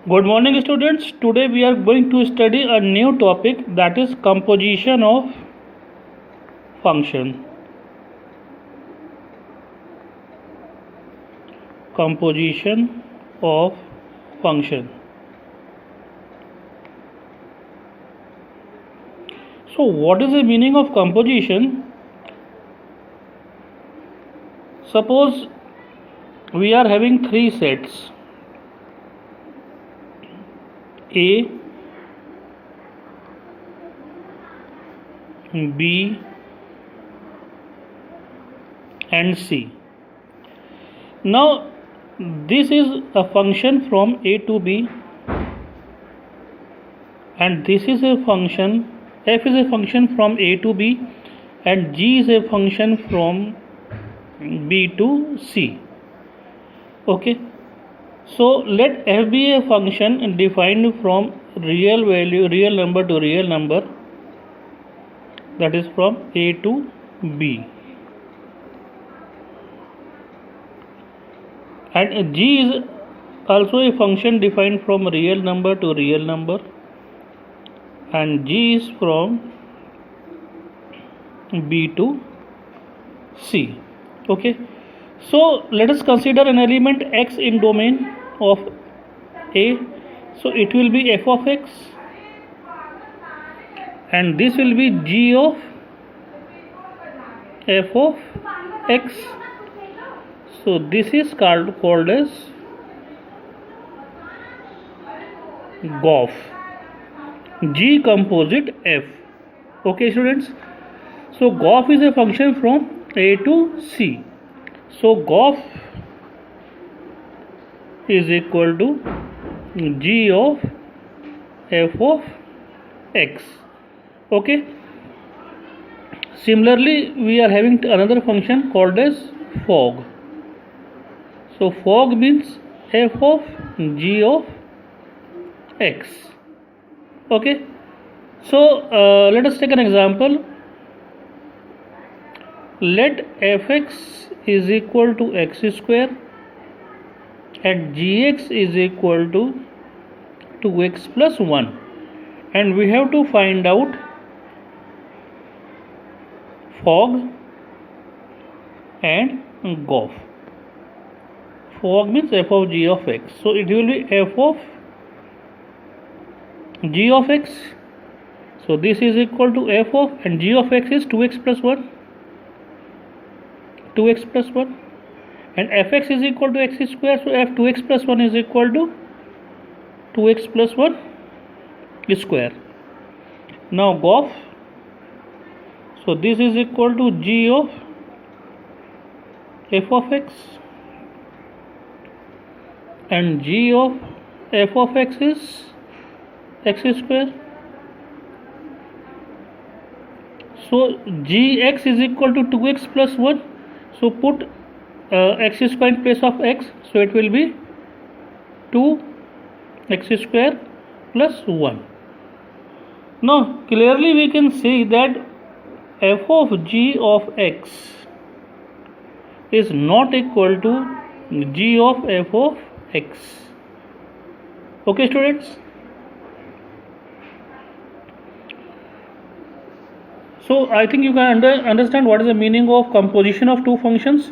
Good morning, students. Today we are going to study a new topic, that is composition of function. Composition of function. So what is the meaning of composition? Suppose we are having three sets: A, B and C. Now this is a function from A to B, and this is a function, f is a function from A to B, and g is a function from B to C. Okay, so let f be a function defined from real number to real number, that is from A to B, and g is also a function defined from real number to real number, and g is from B to C. Okay, so let us consider an element x in domain of A. So it will be f of x, and this will be g of f of x. So this is called as GOF, G composite f. Okay, students. So GOF is a function from A to C. So GOF is equal to G of f of x. Okay. Similarly, we are having another function called as fog. So fog means f of g of x. Okay. So let us take an example. Let fx is equal to x square and gx is equal to 2x plus 1, and we have to find out fog and GOF. Fog means f of g of x. So it will be f of g of x. So this is equal to f of, and g of x is 2x plus 1. 2x plus 1, and fx is equal to x square, so f 2x plus 1 is equal to 2x plus 1 square. Now GOF, so this is equal to g of f of x, and g of f of x is x square. So gx is equal to 2x plus 1. So put x square in place of x, so it will be 2x square plus 1. Now clearly we can see that f of g of x is not equal to g of f of x. Okay, students. So I think you can understand what is the meaning of composition of two functions.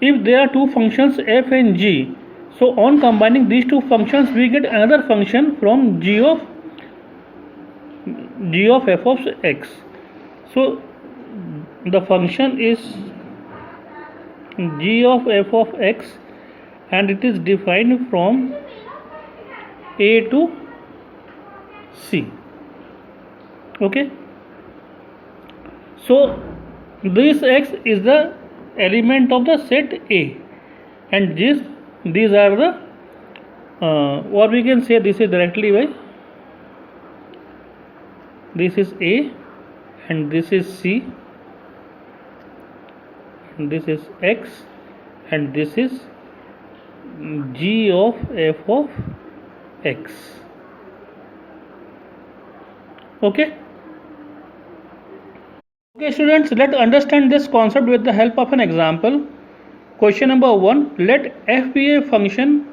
If there are two functions f and g, so on combining these two functions we get another function from g of f of x. So the function is g of f of x, and it is defined from A to C. Okay. So this x is the element of the set A, and these are the or we can say this is directly by this is A, and this is C, and this is x, and this is g of f of x. Okay. Okay, students, let's understand this concept with the help of an example. Question number 1. Let f be a function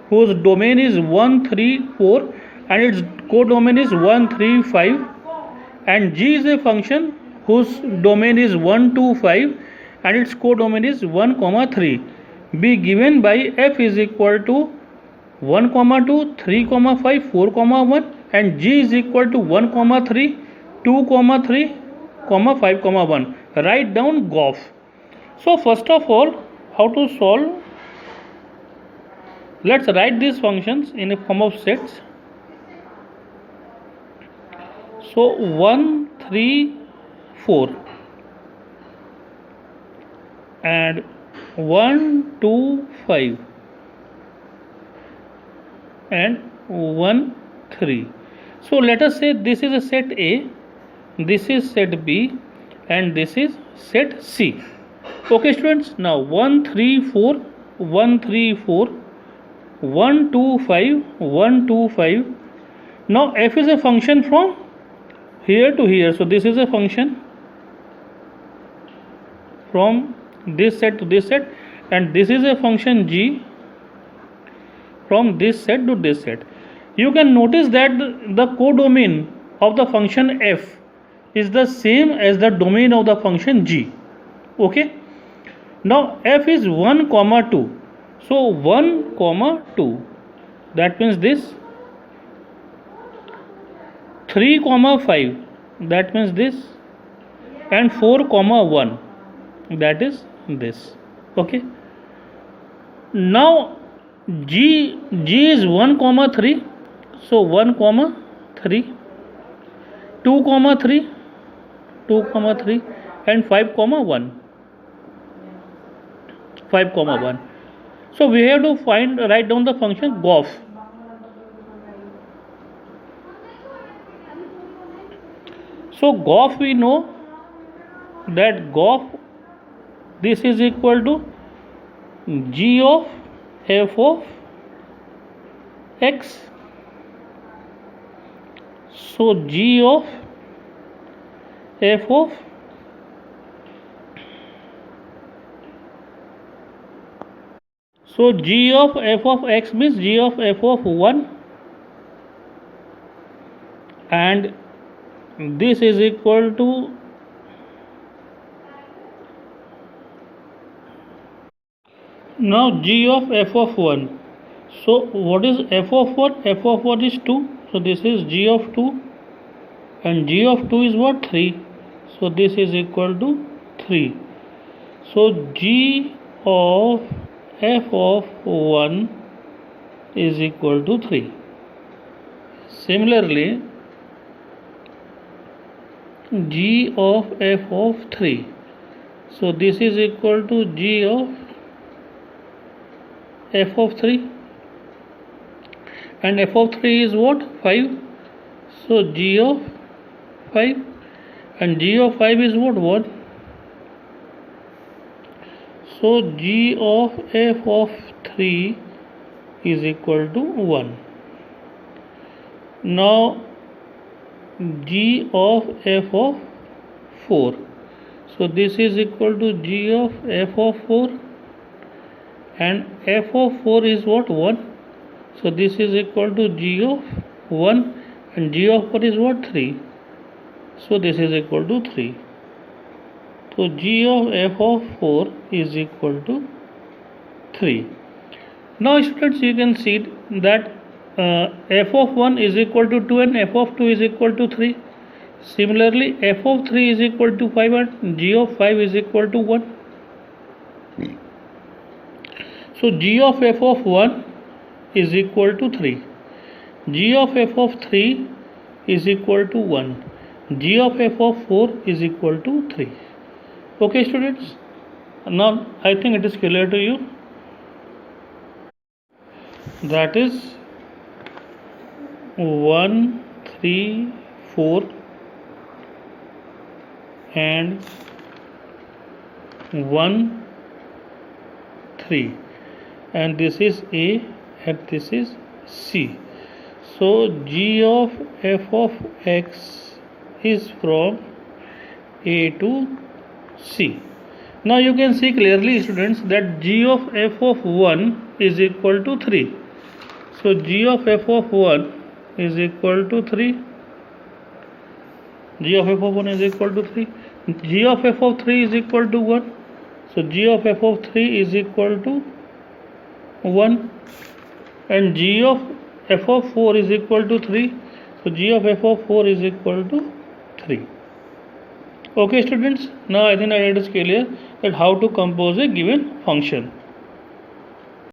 whose domain is 1 3 4 and its codomain is 1 3 5, and G is a function whose domain is 1 2 5 and its codomain is 1 3, be given by f is equal to 1 2 3 5 4 1 and G is equal to 1 3 2 3 5 1. Write down GOF. So first of all, how to solve? Let's write these functions in a form of sets. So 1 3 4 and 1 2 5 and 1 3. So let us say this is a set A, this is set B, and this is set C. Okay students, now 1 3 4 1 3 4 1 2 5 1 2 5. Now f is a function from here to here, so this is a function from this set to this set, and this is a function G from this set to this set. You can notice that the codomain of the function f is the same as the domain of the function G. Okay, now f is 1 2, so 1 2, that means this. 3 5, that means this, and 4 1, that is this. Okay, now G is 1 3, so 1 3, 2 3, 2 3, and 5 1, 5 1. So we have to write down the function GOF. So GOF, we know that GOF, this is equal to G of f of x. So G of f of G of f of x means G of f of 1, and this is equal to now G of f of 1. So what is f of 1? F of 1 is 2, so this is G of 2, and G of 2 is what? 3, so this is equal to 3. So G of f of 1 is equal to 3. Similarly, G of f of 3, so this is equal to G of f of 3, and f of 3 is what? 5, so G of 5, and G of 5 is what? 1, so G of f of 3 is equal to 1. Now G of f of 4, so this is equal to G of f of 4, and f of 4 is what? 1, so this is equal to G of 1, and G of 4 is what? 3, so this is equal to 3. So G of f of 4 is equal to 3. Now students, you can see that f of 1 is equal to 2 and f of 2 is equal to 3. Similarly, f of 3 is equal to 5 and G of 5 is equal to 1. So G of f of 1 is equal to 3. G of f of 3 is equal to 1. G of f of 4 is equal to 3. Okay students, now I think it is clear to you. That is 1 3 4 and 1 3, and this is A and this is C. So G of f of x is from A to C. Now you can see clearly students that G of f of 1 is equal to 3. So g of f of 1 is equal to 3. G of f of 1 is equal to 3. G of f of 3 is equal to 1. So g of f of 3 is equal to 1. And g of f of 4 is equal to 3. So g of f of 4 is equal to 3. Okay students, now I think that it is clear that how to compose a given function.